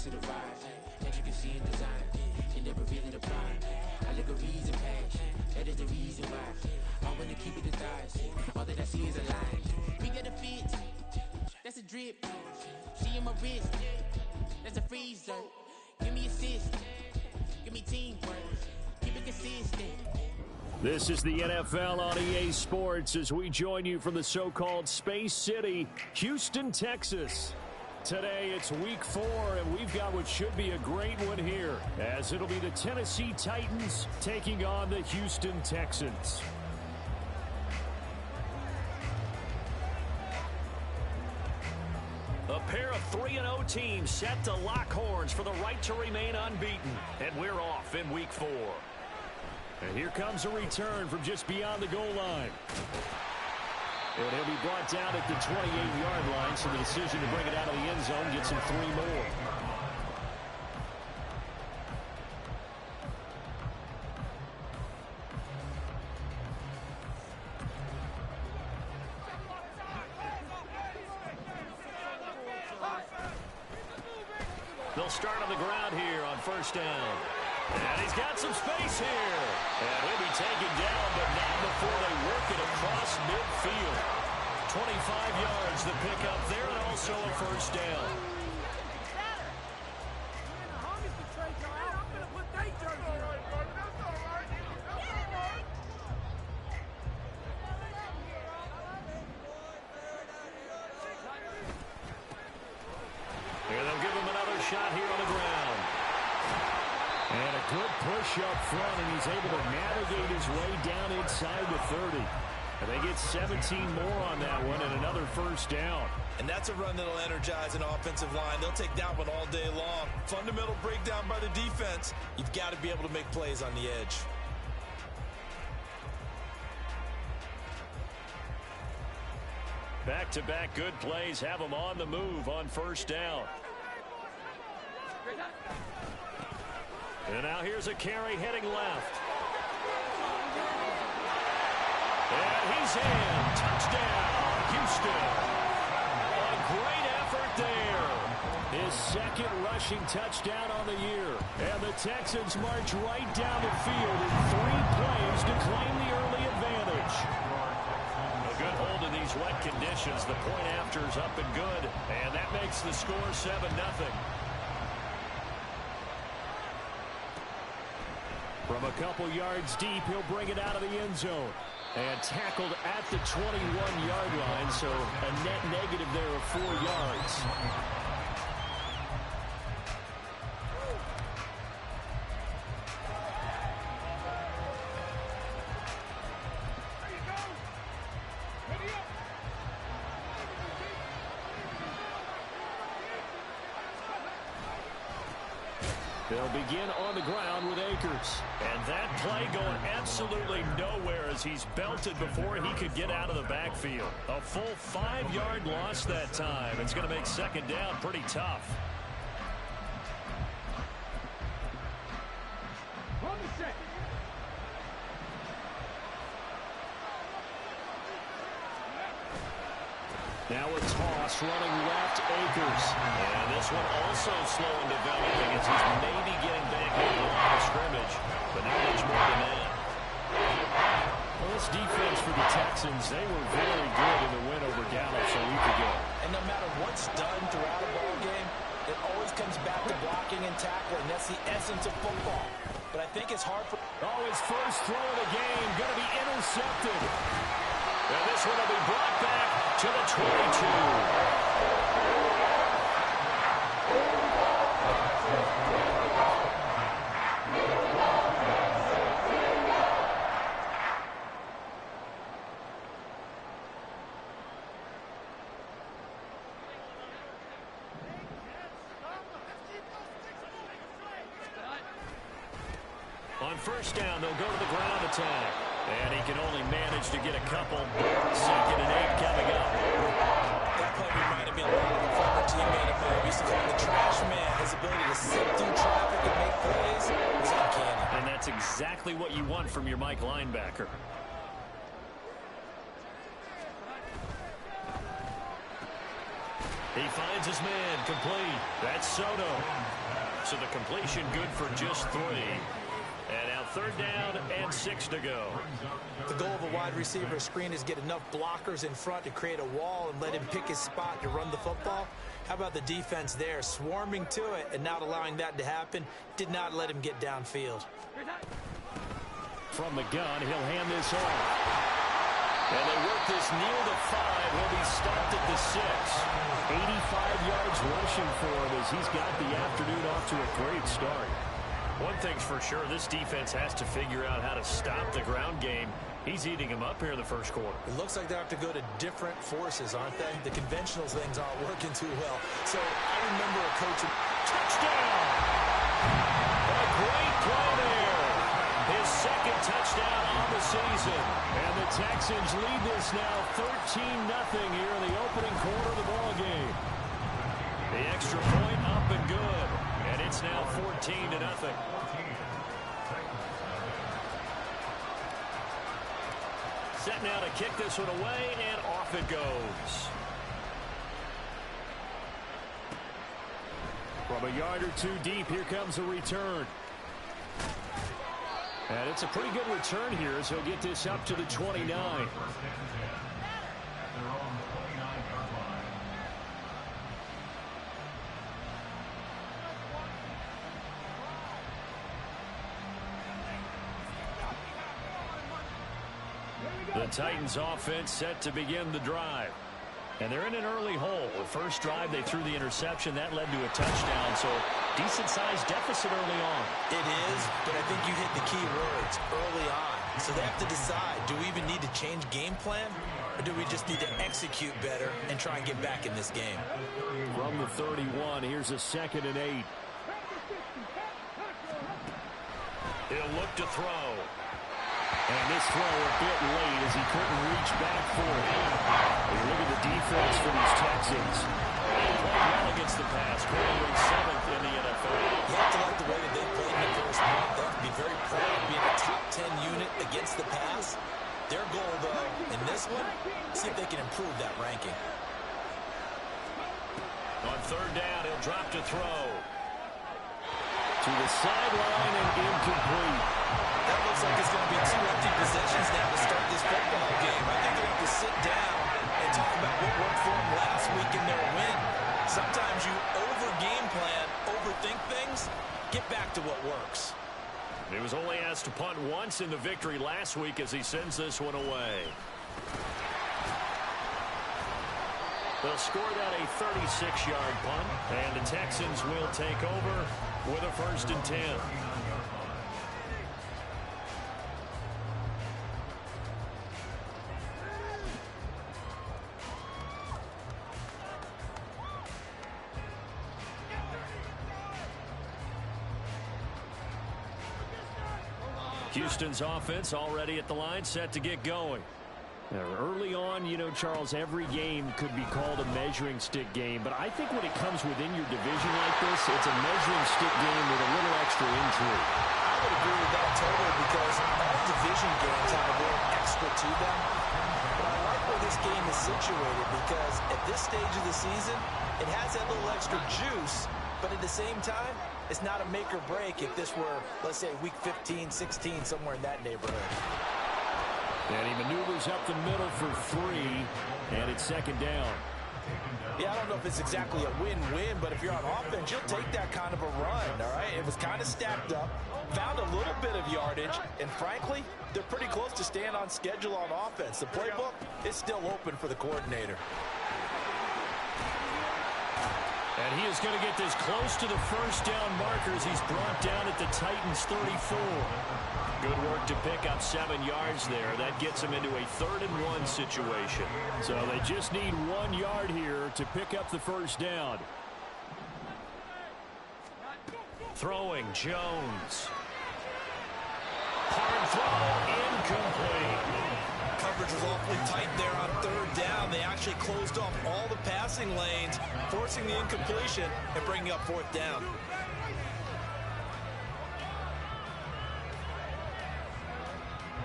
to the vibe, intricacy and design, and never really the prime. I look a reason passion, that is the reason why I wanna keep it the thighs. All that I see is a line. We got a fit, that's a drip. She in my wrist, that's a freezer. Give me assist, give me teamwork, keep it consistent. This is the NFL on EA Sports as we join you from the so-called Space City, Houston, Texas. Today it's week 4, and we've got what should be a great one here, as it'll be the Tennessee Titans taking on the Houston Texans. A pair of 3-0 teams set to lock horns for the right to remain unbeaten, and we're off in week 4. And here comes a return from just beyond the goal line. And he'll be brought down at the 28-yard line, so the decision to bring it out of the end zone gets him 3 more. They'll start on the ground here on first down. And he's got some space here. And he'll be taken down, but not before they work it across midfield. 25 yards to pick up there, and also a first down. And they'll give him another shot here on the ground. And a good push up front, and he's able to navigate his way down inside the 30. And they get 17 more on that one and another first down. And that's a run that'll energize an offensive line. They'll take that one all day long. Fundamental breakdown by the defense. You've got to be able to make plays on the edge. Back-to-back good plays have them on the move on first down. And now here's a carry heading left. And he's in. Touchdown, Houston. A great effort there. His second rushing touchdown on the year. And the Texans march right down the field in 3 plays to claim the early advantage. A good hold in these wet conditions. The point after is up and good. And that makes the score 7-0. From a couple yards deep, he'll bring it out of the end zone. And tackled at the 21-yard line, so a net negative there of 4 yards. They'll begin on the ground with Akers. And that play going absolutely nowhere as he's belted before he could get out of the backfield. A full 5-yard loss that time. It's going to make second down pretty tough. Now a toss running left, Akers. And this one also slow in developing as he's maybe getting back into the line of scrimmage, but not much more than that. Well, this defense for the Texans, they were very good in the win over Dallas a week ago. And no matter what's done throughout a ball game, it always comes back to blocking and tackling. That's the essence of football. But I think it's hard for... Oh, his first throw of the game going to be intercepted. And this one will be brought back to the 22. On first down, they'll go to the ground attack. And he can only manage to get a couple. 2nd and 8 coming up. That play reminded me a lot of a former teammate of mine. We used to call him the trash man. His ability to sit through traffic and make plays was uncanny. And that's exactly what you want from your Mike linebacker. He finds his man, complete. That's Soto. So the completion good for just 3. And now 3rd down and 6 to go. The goal of a wide receiver screen is get enough blockers in front to create a wall and let him pick his spot to run the football. How about the defense there, swarming to it and not allowing that to happen? Did not let him get downfield. From the gun, he'll hand this off. And they work this near the 5. He'll be stopped at the 6. 85 yards rushing for him as he's got the afternoon off to a great start. One thing's for sure, this defense has to figure out how to stop the ground game. He's eating him up here in the first quarter. It looks like they have to go to different forces, aren't they? The conventional things aren't working too well. So I remember a coach. Touchdown! A great play there. His 2nd touchdown on the season. And the Texans lead this now 13-0 here in the opening quarter of the ball game. The extra point up and good. And it's now 14-0. Set now to kick this one away, and off it goes. From a yard or 2 deep, here comes a return. And it's a pretty good return here as he'll get this up to the 29. The Titans offense set to begin the drive. And they're in an early hole. The first drive, they threw the interception. That led to a touchdown, so decent-sized deficit early on. It is, but I think you hit the key words, early on. So they have to decide, do we even need to change game plan, or do we just need to execute better and try and get back in this game? From the 31, here's a 2nd and 8. He'll look to throw. And this throw a bit late as he couldn't reach back for it. Look at the defense for these Texans. They played well against the pass, currently 7th in the NFL. You have to like the way that they played in the first month. They have to be very proud of being a top 10 unit against the pass. Their goal, though, in this one, see if they can improve that ranking. On 3rd down, he'll drop to throw. To the sideline and incomplete. That looks like it's going to be 2 empty possessions now to start this football game. I think they have to sit down and talk about what worked for them last week in their win. Sometimes you over-game plan, overthink things, get back to what works. He was only asked to punt once in the victory last week as he sends this one away. They'll score that a 36-yard punt, and the Texans will take over with a 1st and 10. Houston's offense already at the line, set to get going. Now, early on, you know, Charles, every game could be called a measuring stick game, but I think when it comes within your division like this, it's a measuring stick game with a little extra intrigue. I would agree with that totally because all division games have a little extra to them. But I like where this game is situated because at this stage of the season, it has that little extra juice, but at the same time, it's not a make or break if this were, let's say, week 15, 16, somewhere in that neighborhood. And he maneuvers up the middle for 3, and it's 2nd down. Yeah, I don't know if it's exactly a win-win, but if you're on offense, you'll take that kind of a run, all right? It was kind of stacked up, found a little bit of yardage, and frankly, they're pretty close to staying on schedule on offense. The playbook is still open for the coordinator. And he is going to get this close to the 1st down markers. He's brought down at the Titans' 34. Good work to pick up 7 yards there. That gets him into a 3rd and 1 situation. So they just need 1 yard here to pick up the 1st down. Throwing, Jones. Hard throw, incomplete. Coverage was awfully tight there on 3rd down. They actually closed off all the passing lanes, forcing the incompletion and bringing up 4th down.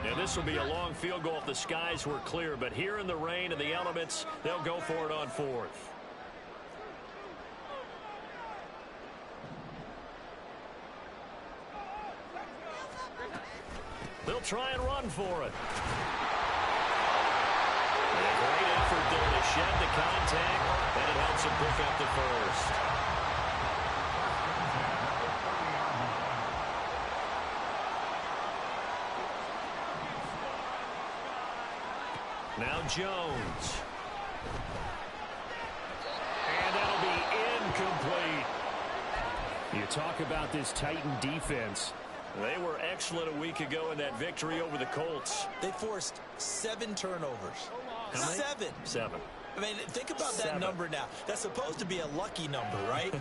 Now, this will be a long field goal if the skies were clear, but here in the rain and the elements, they'll go for it on 4th. They'll try and run for it. And a great effort there to shed the contact, and it helps him pick up the first. Now Jones. And that'll be incomplete. You talk about this Titan defense. They were excellent a week ago in that victory over the Colts. They forced 7 turnovers. How many? 7. 7. I mean, think about that number now. That's supposed to be a lucky number, right?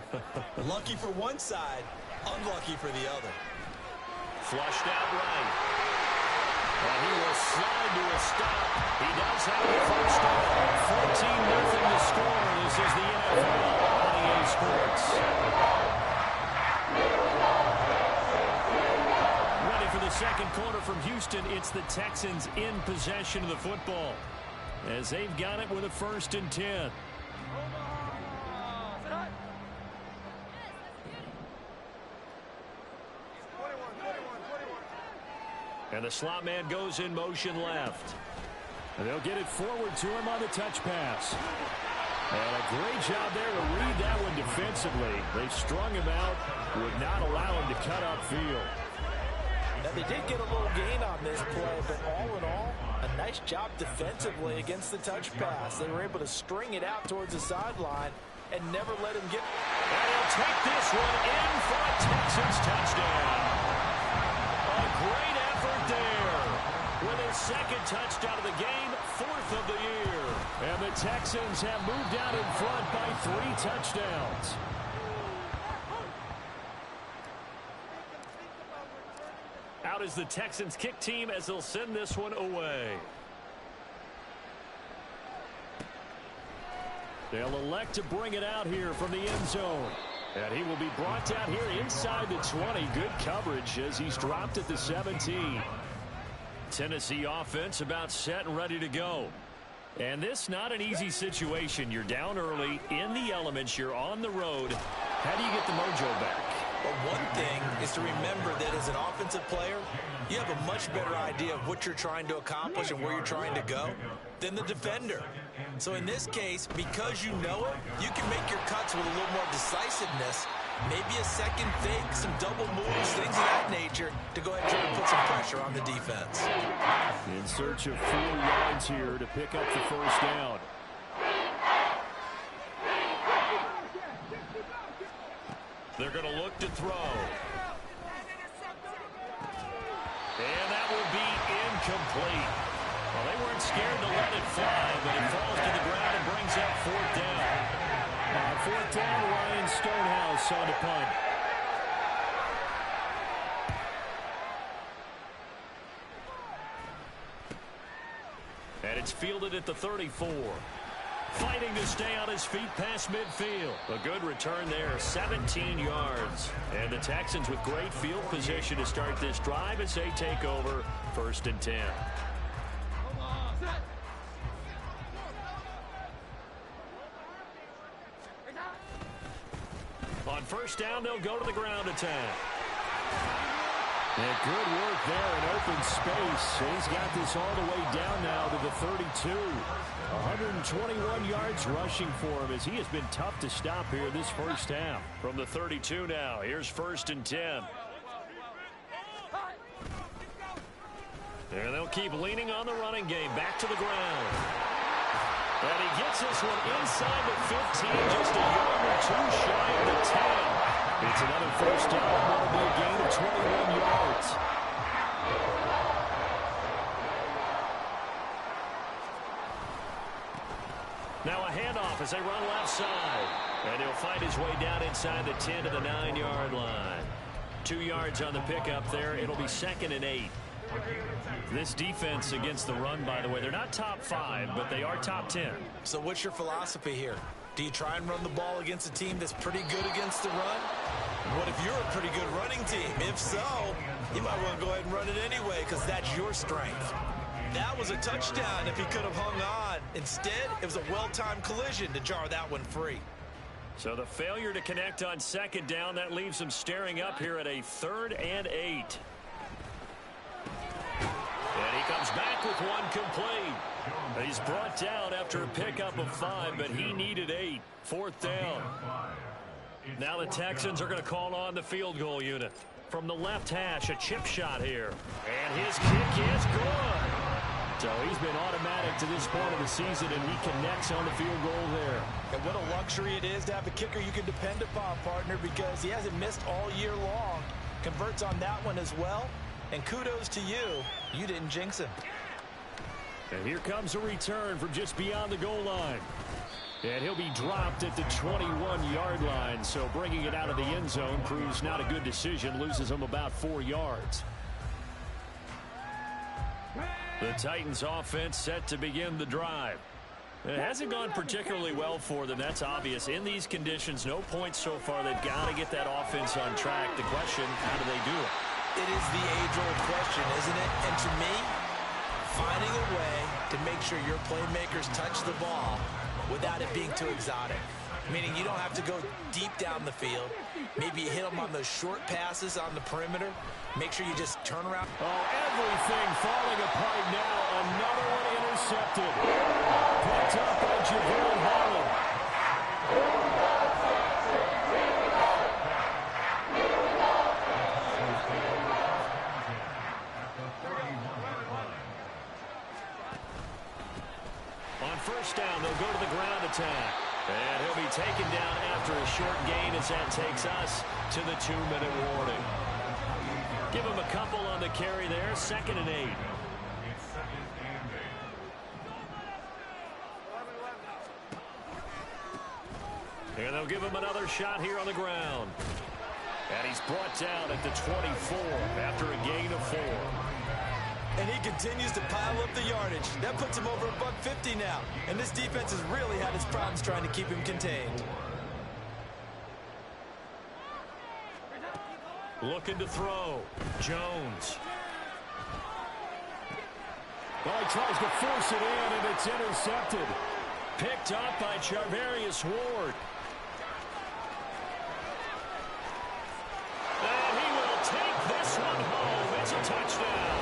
Lucky for one side, unlucky for the other. Flushed out right. And he will slide to a stop. He does have the first down. 14-0 to score. This is the NFL on EA Sports. Ready for the second quarter from Houston. It's the Texans in possession of the football, as they've got it with a 1st and 10. And the slot man goes in motion left. And they'll get it forward to him on the touch pass. And a great job there to read that one defensively. They've strung him out, would not allow him to cut upfield. Now, they did get a little gain on this play, but all in all, a nice job defensively against the touch pass. They were able to string it out towards the sideline and never let him get. And he'll take this one in for a Texans touchdown. A great effort there. With his 2nd touchdown of the game, 4th of the year. And the Texans have moved out in front by 3 touchdowns. Out is the Texans kick team as they'll send this one away. They'll elect to bring it out here from the end zone. And he will be brought down here inside the 20. Good coverage as he's dropped at the 17. Tennessee offense about set and ready to go. And this not an easy situation. You're down early, in the elements, you're on the road. How do you get the mojo back? Well, one thing is to remember that as an offensive player, you have a much better idea of what you're trying to accomplish and where you're trying to go than the defender. So in this case, because you know it, you can make your cuts with a little more decisiveness, maybe a second fake, some double moves, things of that nature, to go ahead and try to put some pressure on the defense. In search of 4 yards here to pick up the first down. They're going to look to throw. And that will be incomplete. Well, they weren't scared to let it fly, but it falls to the ground and brings up 4th down. 4th down, Ryan Stonehouse on the punt. And it's fielded at the 34. Fighting to stay on his feet past midfield. A good return there, 17 yards. And the Texans with great field position to start this drive as they take over 1st and 10. On 1st down, they'll go to the ground attack. And good work there in open space. He's got this all the way down now to the 32. 121 yards rushing for him as he has been tough to stop here this first half. From the 32 now, here's 1st and 10. And they'll keep leaning on the running game. Back to the ground. And he gets this one inside the 15, just a yard or 2 shy of the 10. It's another first down. That'll be a gain of 21 yards. Now a handoff as they run left side. And he'll find his way down inside the 10 to the 9-yard line. 2 yards on the pickup there. It'll be 2nd and 8. This defense against the run, by the way, they're not top 5, but they are top 10. So what's your philosophy here? Do you try and run the ball against a team that's pretty good against the run? What if you're a pretty good running team? If so, you might want to go ahead and run it anyway because that's your strength. That was a touchdown if he could have hung on. Instead, it was a well-timed collision to jar that one free. So the failure to connect on 2nd down, that leaves them staring up here at a 3rd and 8. with one complete. He's brought down after a pickup of 5, but he needed 8. 4th down. Now the Texans are going to call on the field goal unit. From the left hash, a chip shot here. And his kick is good. So he's been automatic to this point of the season, and he connects on the field goal there. And what a luxury it is to have a kicker you can depend upon, partner, because he hasn't missed all year long. Converts on that one as well. And kudos to you. You didn't jinx him. And here comes a return from just beyond the goal line. And he'll be dropped at the 21-yard line. So bringing it out of the end zone proves not a good decision. Loses him about 4 yards. The Titans offense set to begin the drive. It hasn't gone particularly well for them. That's obvious. In these conditions, no points so far. They've got to get that offense on track. The question, how do they do it? It is the age-old question, isn't it? And to me, finding a way to make sure your playmakers touch the ball without it being too exotic. Meaning you don't have to go deep down the field. Maybe you hit them on those short passes on the perimeter. Make sure you just turn around. Oh, everything falling apart now. Another one intercepted. Picked up by Javon Holland. On first down, they'll go to the ground attack. And he'll be taken down after a short gain as that takes us to the 2-minute warning. Give him a couple on the carry there. 2nd and 8. And they'll give him another shot here on the ground. And he's brought down at the 24 after a gain of 4. And he continues to pile up the yardage. That puts him over $150 now. And this defense has really had its problems trying to keep him contained. Looking to throw. Jones. Well, he tries to force it in, and it's intercepted. Picked up by Charvarius Ward. And he will take this one home. It's a touchdown.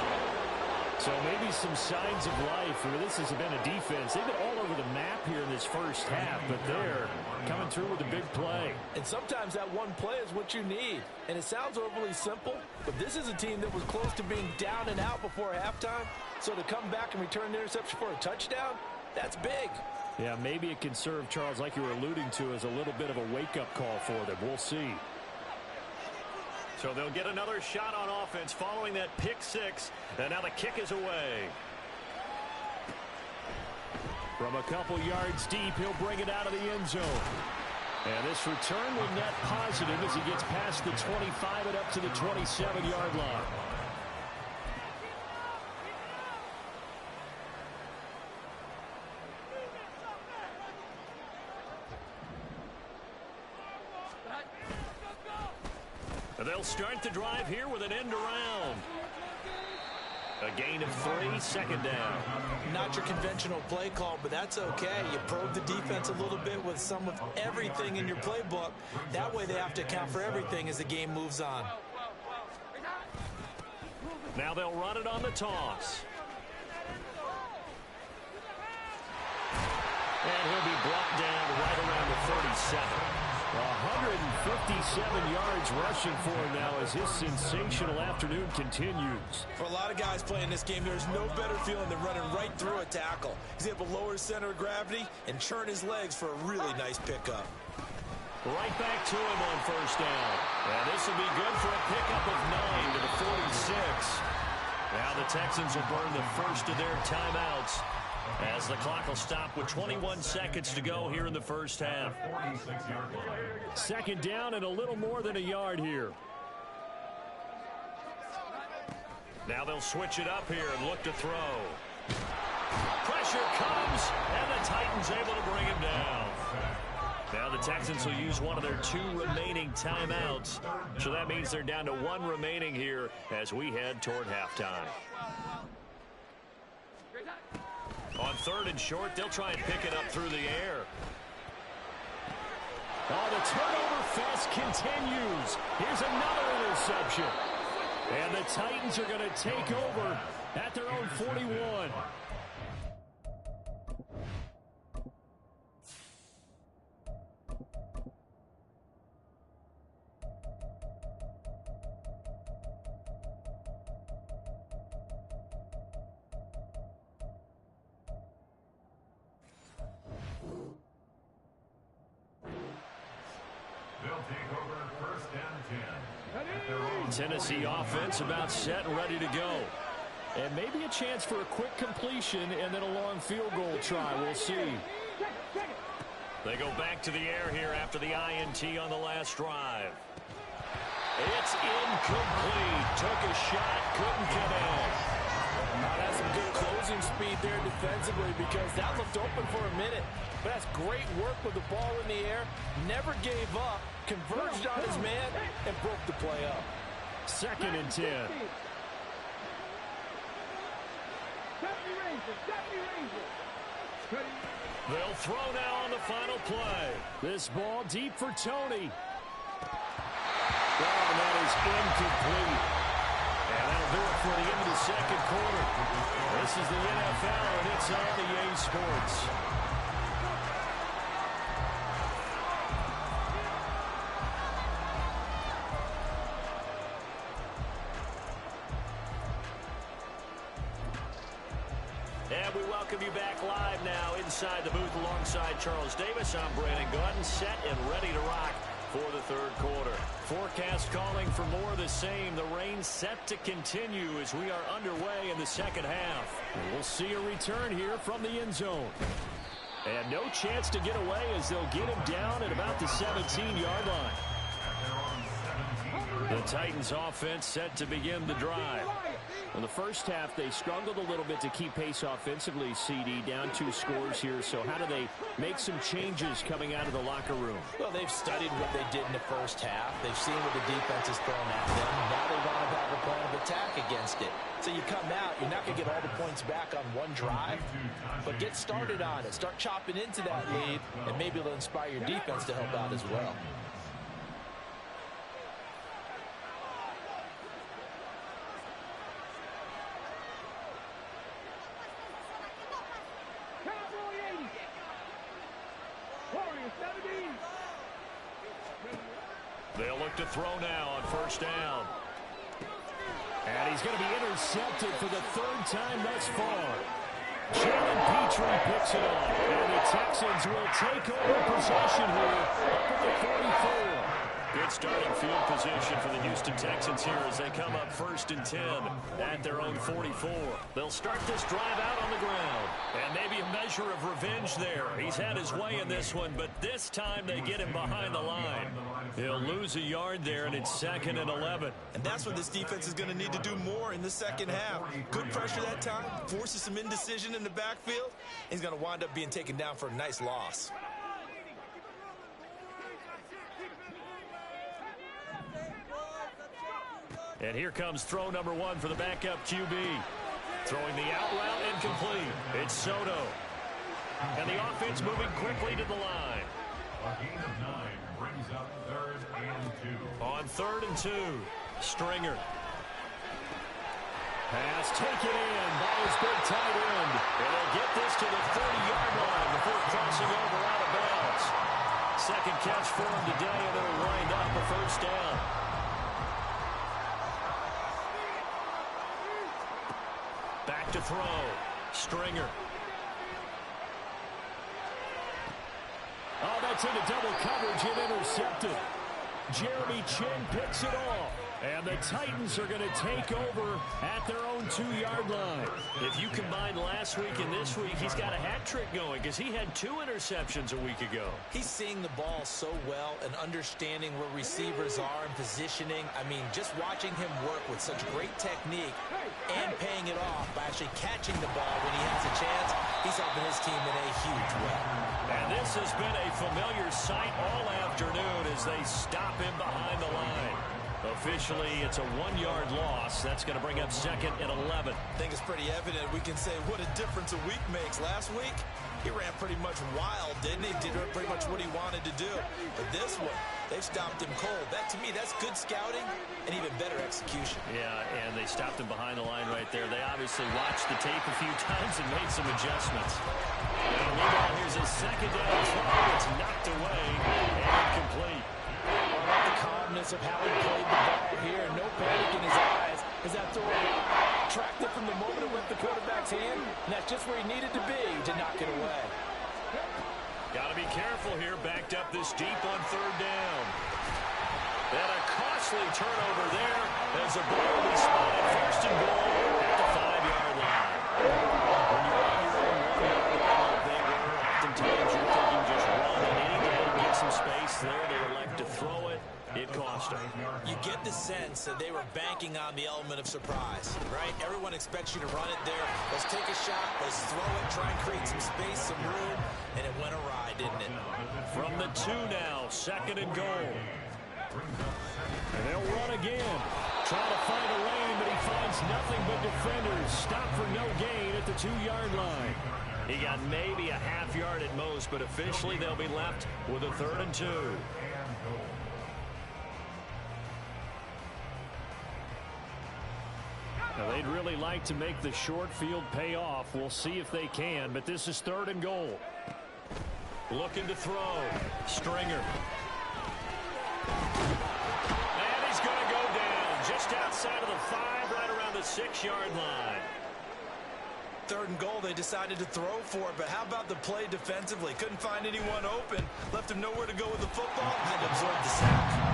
So maybe some signs of life. I mean, this has been a defense. They've been all over the map here in this first half, but they're coming through with a big play. And sometimes that one play is what you need. And it sounds overly simple, but this is a team that was close to being down and out before halftime. So to come back and return the interception for a touchdown, that's big. Yeah, maybe it can serve, Charles, like you were alluding to, as a little bit of a wake-up call for them. We'll see. So they'll get another shot on offense following that pick 6. And now the kick is away. From a couple yards deep, he'll bring it out of the end zone. And this return will net positive as he gets past the 25 and up to the 27-yard line. They'll start the drive here with an end around. A gain of 3, 2nd down. Not your conventional play call, but that's okay. You probe the defense a little bit with some of everything in your playbook. That way they have to account for everything as the game moves on. Now they'll run it on the toss. And he'll be brought down right around the 37. 157 yards rushing for him now as his sensational afternoon continues. For a lot of guys playing this game, there's no better feeling than running right through a tackle. He's able to lower his center of gravity and churn his legs for a really nice pickup. Right back to him on first down. And this will be good for a pickup of 9 to the 46. Now the Texans will burn the first of their timeouts as the clock will stop with 21 seconds to go here in the first half. 2nd down and a little more than a yard here. Now they'll switch it up here and look to throw. Pressure comes, and the Titans able to bring him down. Now the Texans will use one of their 2 remaining timeouts. So that means they're down to 1 remaining here as we head toward halftime. On 3rd and short, they'll try and pick it up through the air. Oh, the turnover fest continues. Here's another interception. And the Titans are going to take over at their own 41. Tennessee offense about set and ready to go. And maybe a chance for a quick completion and then a long field goal try. We'll see. They go back to the air here after the INT on the last drive. It's incomplete. Took a shot, couldn't come in. That's some good closing speed there defensively because that looked open for a minute. But that's great work with the ball in the air. Never gave up, converged on his man, and broke the play up. 2nd and 10. They'll throw now on the final play. This ball deep for Tony. Oh, and that is incomplete. And that'll do it for the end of the 2nd quarter. This is the NFL, and it's on the EA Sports. And we welcome you back live now inside the booth alongside Charles Davis. I'm Brandon Gaudin, set and ready to rock for the 3rd quarter. Forecast calling for more of the same. The rain set to continue as we are underway in the 2nd half. We'll see a return here from the end zone. And no chance to get away as they'll get him down at about the 17-yard line. The Titans offense set to begin the drive. In the first half, they struggled a little bit to keep pace offensively, CD, down 2 scores here. So how do they make some changes coming out of the locker room? Well, they've studied what they did in the first half. They've seen what the defense has thrown at them. Now they want to have a plan of attack against it. So you come out, you're not going to get all the points back on one drive, but get started on it. Start chopping into that lead, and maybe it'll inspire your defense to help out as well. They'll look to throw now on 1st down. And he's going to be intercepted for the 3rd time thus far. Jalen Petrie picks it up. And the Texans will take over possession here up at the 44. Good starting field position for the Houston Texans here as they come up 1st and 10 at their own 44. They'll start this drive out on the ground. And maybe a measure of revenge there. He's had his way in this one, but this time they get him behind the line. He'll lose a yard there, and it's 2nd and 11. And that's what this defense is going to need to do more in the 2nd half. Good pressure that time, forces some indecision in the backfield. He's going to wind up being taken down for a nice loss. And here comes throw number 1 for the backup QB. Throwing the out route incomplete. It's Soto. And the offense moving quickly to the line. A gain of 9 brings up 3rd and 2. On 3rd and 2, Stringer. Pass taken in by his big tight end. And they'll get this to the 30-yard line before crossing over out of bounds. 2nd catch for him today, and they'll wind up a 1st down. Back to throw. Stringer. Oh, that's into double coverage and intercepted. Jeremy Chin picks it off. And the Titans are going to take over at their own 2-yard line. If you combine last week and this week, he's got a hat trick going because he had 2 interceptions a week ago. He's seeing the ball so well and understanding where receivers are and positioning. I mean, just watching him work with such great technique and paying it off by actually catching the ball when he has a chance, he's helping his team in a huge way. And this has been a familiar sight all afternoon as they stop him behind the line. A officially it's a 1-yard loss. That's going to bring up 2nd and 11. I think it's pretty evident. We can say what a difference a week makes. Last week, he ran pretty much wild, didn't he? Did pretty much what he wanted to do. But this one, they've stopped him cold. That, to me, that's good scouting and even better execution. Yeah, and they stopped him behind the line right there. They obviously watched the tape a few times and made some adjustments. And meanwhile, here's a 2nd down throw. It's knocked away and incomplete. I like the calmness of how he played the ball here. No panic in his eyes as that throw tracked it from the moment it went the quarterback's hand, and that's just where he needed to be to knock it away. Got to be careful here, backed up this deep on 3rd down. And a costly turnover there as a ball will be spotted 1st and goal at the 5-yard line. When you're on your own 1-yard line like they were, oftentimes you're thinking just run and any down, get some space there. They elect to throw it. It cost them. You get the sense that they were banking on the element of surprise, right? Everyone expects you to run it there. Let's take a shot. Let's throw it. Try and create some space, some room. And it went awry, didn't it? From the 2 now, 2nd and goal. And they'll run again. Trying to find a lane, but he finds nothing but defenders. Stop for no gain at the 2-yard line. He got maybe a half yard at most, but officially they'll be left with a 3rd and 2. Now, they'd really like to make the short field pay off. We'll see if they can, but this is 3rd and goal. Looking to throw. Stringer. And he's going to go down just outside of the 5, right around the 6-yard line. 3rd and goal, they decided to throw for it, but how about the play defensively? Couldn't find anyone open, left him nowhere to go with the football, had to absorb the sack.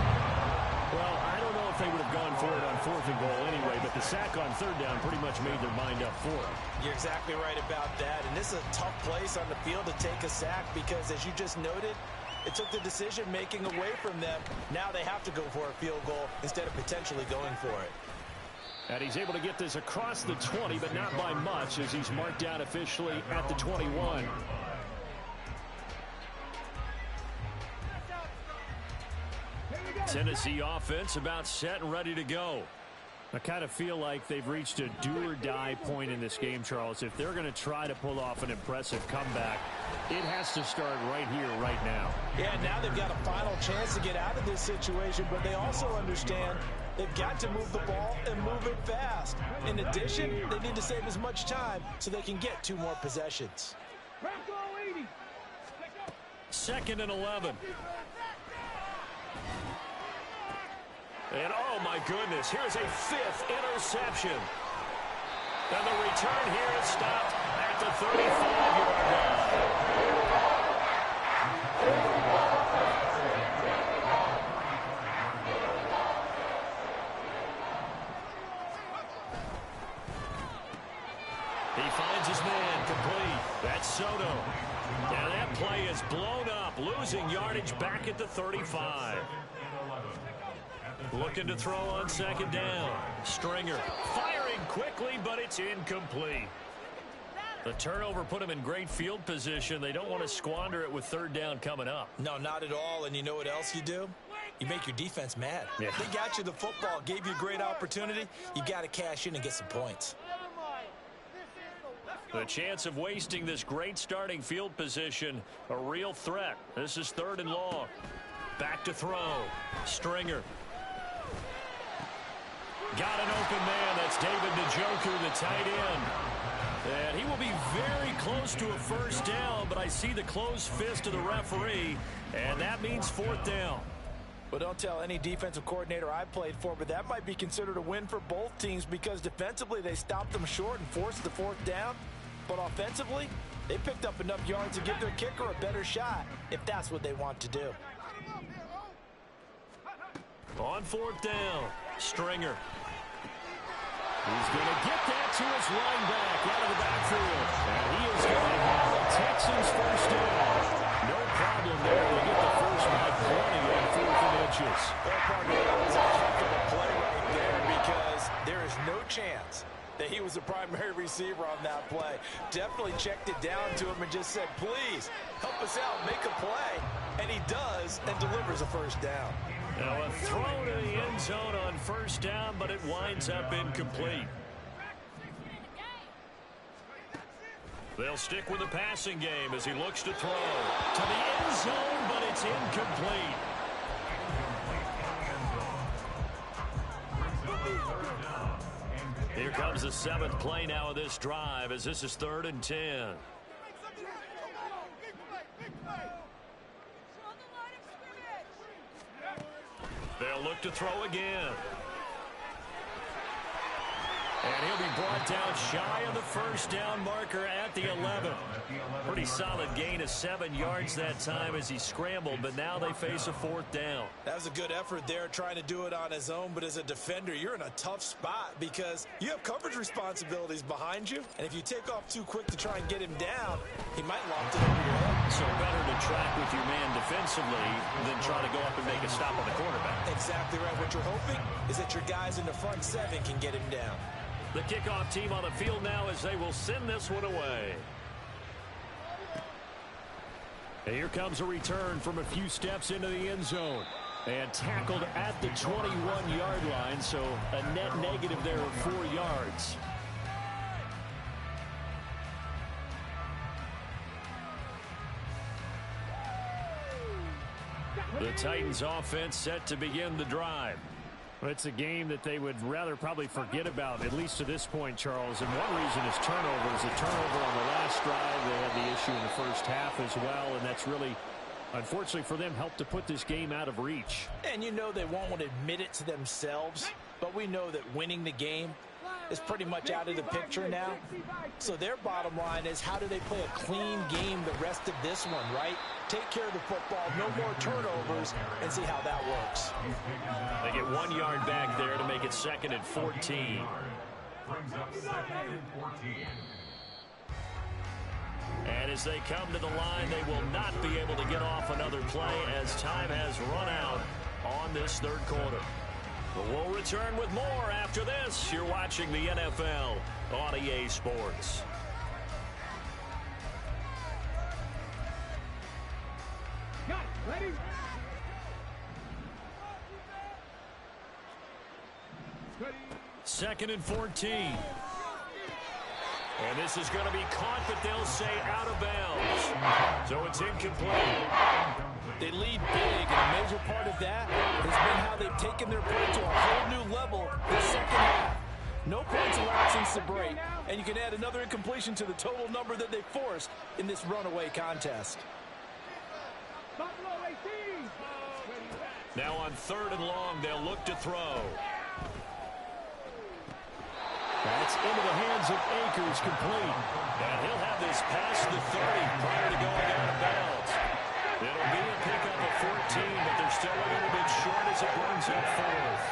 Well, I don't know if they would have gone for it on 4th and goal anyway, but the sack on 3rd down pretty much made their mind up for it. You're exactly right about that, and this is a tough place on the field to take a sack because, as you just noted, it took the decision-making away from them. Now they have to go for a field goal instead of potentially going for it. And he's able to get this across the 20, but not by much, as he's marked down officially at the 21. Tennessee offense about set and ready to go. I kind of feel like they've reached a do-or-die point in this game, Charles. If they're going to try to pull off an impressive comeback, it has to start right here, right now. Yeah, now they've got a final chance to get out of this situation, but they also understand they've got to move the ball and move it fast. In addition, they need to save as much time so they can get 2 more possessions. 2nd and 11. And, oh, my goodness, here's a 5th interception. And the return here is stopped at the 35-yard line. He finds his man complete. That's Soto. Now that play is blown up, losing yardage back at the 35. Looking to throw on 2nd down. Stringer firing quickly, but it's incomplete. The turnover put him in great field position. They don't want to squander it with 3rd down coming up. No, not at all. And you know what else you do? You make your defense mad. Yeah. They got you the football, gave you a great opportunity. You got to cash in and get some points. The chance of wasting this great starting field position, a real threat. This is 3rd and long. Back to throw. Stringer. Got an open man. That's David Njoku, the tight end. And he will be very close to a 1st down, but I see the closed fist of the referee, and that means 4th down. Well, don't tell any defensive coordinator I played for, but that might be considered a win for both teams because defensively they stopped them short and forced the 4th down. But offensively, they picked up enough yards to give their kicker a better shot if that's what they want to do. On 4th down, Stringer. He's going to get that to his linebacker out of the backfield. And he is going to have the Texans 1st down. No problem there. They get the first by 20 on 4th and inches. Well, Parker, that was a heck of a play right there because there is no chance that he was the primary receiver on that play. Definitely checked it down to him and just said, please, help us out, make a play. And he does and delivers a 1st down. Now a throw to the end end zone on first down, but it winds up incomplete. They'll stick with the passing game as he looks to throw to the end zone, but it's incomplete. Here comes the 7th play now of this drive as this is 3rd and 10. They'll look to throw again. And he'll be brought down shy of the first down marker at the 11. Pretty solid gain of 7 yards that time as he scrambled, but now they face a 4th down. That was a good effort there trying to do it on his own, but as a defender, you're in a tough spot because you have coverage responsibilities behind you, and if you take off too quick to try and get him down, he might loft it over your head. So better to track with your man defensively than try to go up and make a stop on the quarterback. Exactly right. What you're hoping is that your guys in the front 7 can get him down. The kickoff team on the field now as they will send this one away. And here comes a return from a few steps into the end zone. And tackled at the 21-yard line, so a net negative there of 4 yards. The Titans offense set to begin the drive. Well, it's a game that they would rather probably forget about, at least to this point, Charles. And one reason is turnovers. A turnover on the last drive. They had the issue in the first half as well, and that's really, unfortunately for them, helped to put this game out of reach. And you know they won't admit it to themselves, but we know that winning the game is pretty much out of the picture now. So their bottom line is, how do they play a clean game the rest of this one, right? Take care of the football, no more turnovers, and see how that works. They get 1 yard back there to make it 2nd and 14. Brings up 2nd and 14. And as they come to the line, they will not be able to get off another play as time has run out on this 3rd quarter. But we'll return with more after this. You're watching the NFL on EA Sports. Ready? 2nd and 14. And this is going to be caught, but they'll say out of bounds. So it's incomplete. They lead big, and a major part of that has been how they've taken their play to a whole new level this second half. No points allowed since the break, and you can add another incompletion to the total number that they forced in this runaway contest. Now on 3rd and long, they'll look to throw. That's into the hands of Akers, complete. And he'll have this past the 30 prior to going out of bounds. It'll be a pickup of 14, but they're still a little bit short as it brings up 4th.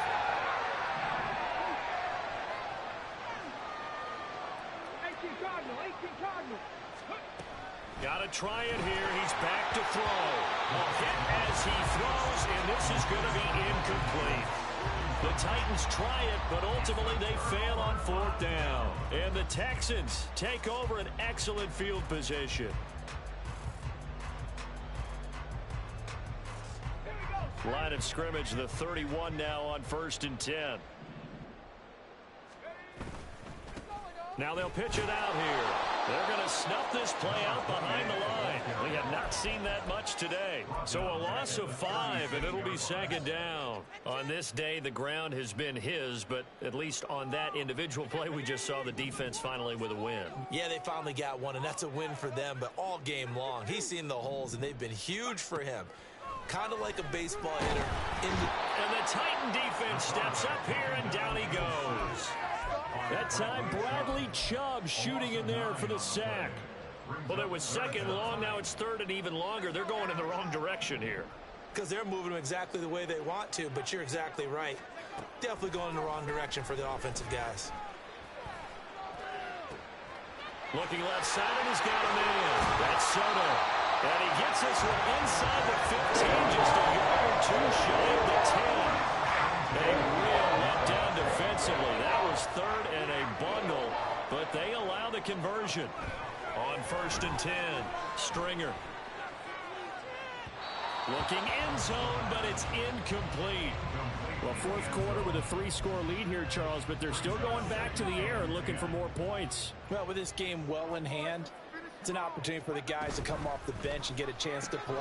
Got to try it here. He's back to throw. A hit as he throws, and this is going to be incomplete. The Titans try it, but ultimately they fail on 4th down. And the Texans take over an excellent field position. Line of scrimmage, the 31 now on 1st and 10. Now they'll pitch it out here. They're going to snuff this play out behind the line. We have not seen that much today. So a loss of 5, and it'll be 2nd down. On this day, the ground has been his, but at least on that individual play, we just saw the defense finally with a win. Yeah, they finally got one, and that's a win for them, but all game long, he's seen the holes, and they've been huge for him. Kind of like a baseball hitter. And the Titan defense steps up here, and down he goes. That time, Bradley Chubb shooting in there for the sack. Well, it was 2nd long. Now it's 3rd and even longer. They're going in the wrong direction here. Because they're moving them exactly the way they want to, but you're exactly right. Definitely going in the wrong direction for the offensive guys. Looking left side, and he's got him in. That's Soto. And he gets this one inside the 15, just a yard or 2 shy of the 10. A real letdown defensively. That was 3rd and a bundle, but they allow the conversion. On 1st and 10, Stringer. Looking end zone, but it's incomplete. Well, fourth quarter with a 3-score lead here, Charles, but they're still going back to the air and looking for more points. Well, with this game well in hand, it's an opportunity for the guys to come off the bench and get a chance to play.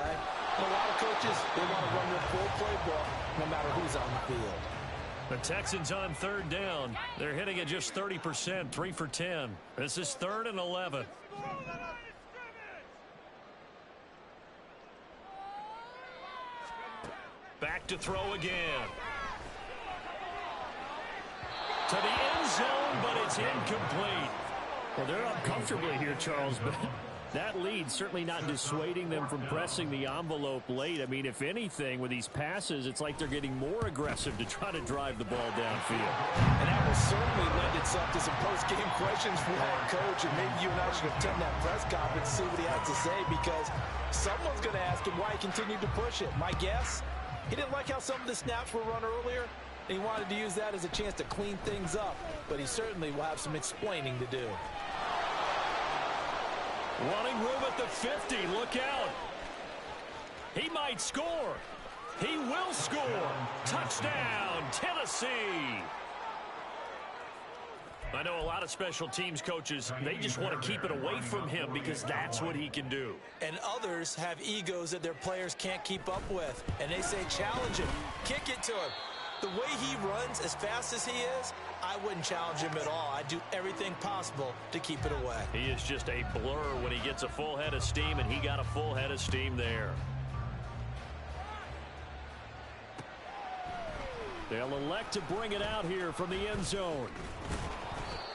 And a lot of coaches, they want to run their full playbook no matter who's on the field. The Texans on third down. They're hitting at just 30%, 3 for 10. This is 3rd and 11. Back to throw again. To the end zone, but it's incomplete. Well, they're up comfortably here, Charles, but that lead certainly not dissuading them from pressing the envelope late. I mean, if anything, with these passes, it's like they're getting more aggressive to try to drive the ball downfield. And that will certainly lend itself to some post-game questions for the head coach, and maybe you and I should attend that press conference and see what he has to say, because someone's going to ask him why he continued to push it. My guess, he didn't like how some of the snaps were run earlier, and he wanted to use that as a chance to clean things up, but he certainly will have some explaining to do. Running room at the 50. Look out. He might score. He will score. Touchdown, Tennessee. I know a lot of special teams coaches, they just want to keep it away from him because that's what he can do. And others have egos that their players can't keep up with, and they say challenge him, kick it to him. The way he runs as fast as he is, I wouldn't challenge him at all. I'd do everything possible to keep it away. He is just a blur when he gets a full head of steam, and he got a full head of steam there. They'll elect to bring it out here from the end zone.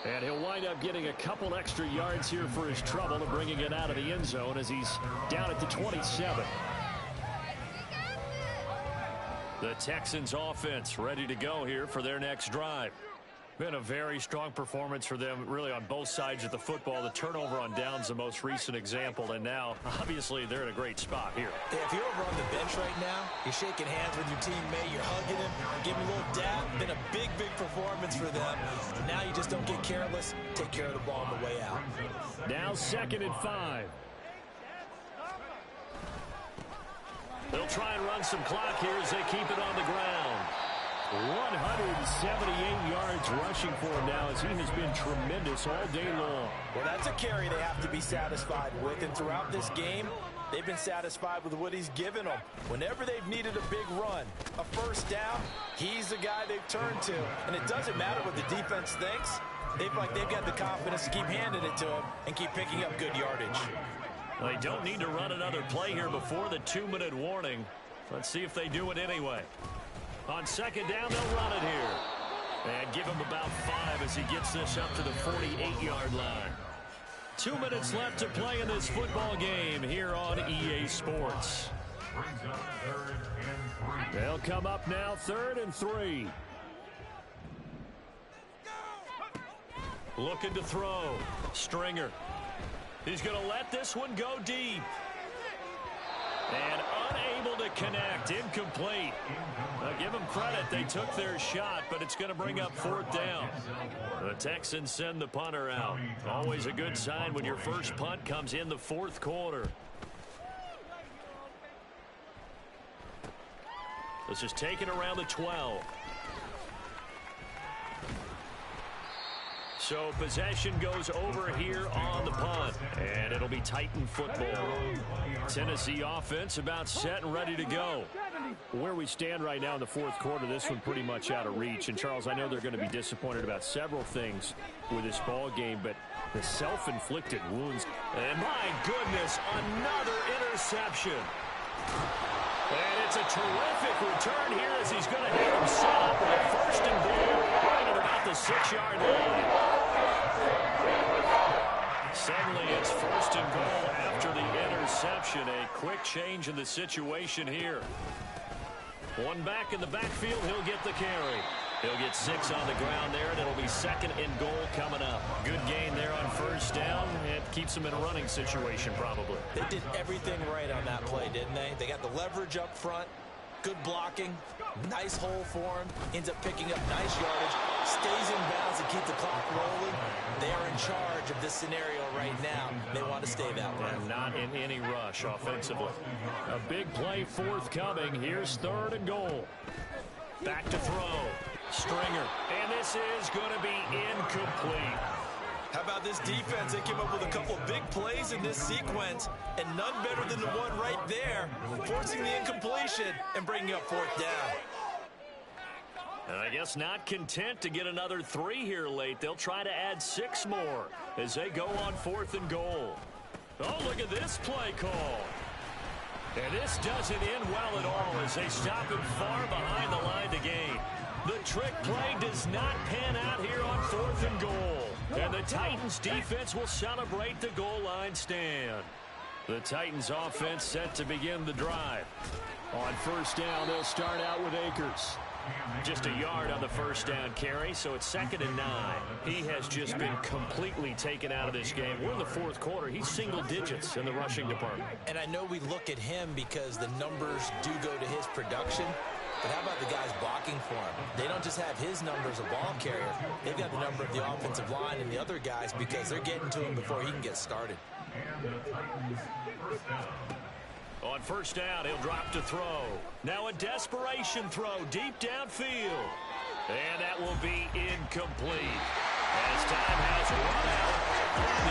And he'll wind up getting a couple extra yards here for his trouble of bringing it out of the end zone as he's down at the 27. The Texans offense ready to go here for their next drive. Been a very strong performance for them, really, on both sides of the football. The turnover on downs, the most recent example, and now, obviously, they're in a great spot here. If you're over on the bench right now, you're shaking hands with your teammate, you're hugging him, giving him a little dab. Been a big, big performance for them. Now you just don't get careless. Take care of the ball on the way out. Now 2nd and 5. They'll try and run some clock here as they keep it on the ground. 178 yards rushing for him now as he has been tremendous all day long. Well, that's a carry they have to be satisfied with, and throughout this game, they've been satisfied with what he's given them. Whenever they've needed a big run, a first down, he's the guy they've turned to. And it doesn't matter what the defense thinks. They've got the confidence to keep handing it to him and keep picking up good yardage. Well, they don't need to run another play here before the 2-minute warning. Let's see if they do it anyway. On 2nd down, they'll run it here. And give him about 5 as he gets this up to the 48-yard line. 2 minutes left to play in this football game here on EA Sports. They'll come up now 3rd and 3. Looking to throw. Stringer. He's going to let this one go deep. And unable to connect. Incomplete. Give them credit. They took their shot, but it's going to bring up 4th down. The Texans send the punter out. Always a good sign when your first punt comes in the 4th quarter. This is taken around the 12. So possession goes over here on the punt, and it'll be Titan football. Tennessee offense about set and ready to go. Where we stand right now in the 4th quarter, this one pretty much out of reach. And, Charles, I know they're going to be disappointed about several things with this ball game, but the self-inflicted wounds. And my goodness, another interception. And it's a terrific return here as he's going to have him set up with a 1st and goal right at about the 6-yard line. Suddenly it's 1st and goal after the interception. A quick change in the situation here. One back in the backfield, he'll get the carry. He'll get 6 on the ground there, and it'll be 2nd and goal coming up. Good gain there on 1st down. It keeps them in a running situation probably. They did everything right on that play, didn't they? They got the leverage up front. Good blocking, nice hole for him, ends up picking up nice yardage, stays in bounds to keep the clock rolling. They are in charge of this scenario right now. They want to stay that way. And not in any rush offensively. A big play forthcoming. Here's 3rd and goal. Back to throw. Stringer. And this is going to be incomplete. How about this defense? They came up with a couple of big plays in this sequence, and none better than the one right there, forcing the incompletion and bringing up 4th down. And I guess not content to get another 3 here late. They'll try to add 6 more as they go on 4th and goal. Oh, look at this play call. And this doesn't end well at all as they stop him far behind the line to gain. The trick play does not pan out here on 4th and goal. And the Titans defense will celebrate the goal line stand. The Titans offense set to begin the drive. On 1st down, they'll start out with Akers. Just a yard on the 1st down carry, so it's 2nd and 9. He has just been completely taken out of this game. We're in the 4th quarter. He's single digits in the rushing department. And I know we look at him because the numbers do go to his production. But how about the guys blocking for him? They don't just have his number as a ball carrier. They've got the number of the offensive line and the other guys because they're getting to him before he can get started. On 1st down, he'll drop to throw. Now a desperation throw deep downfield. And that will be incomplete as time has run out.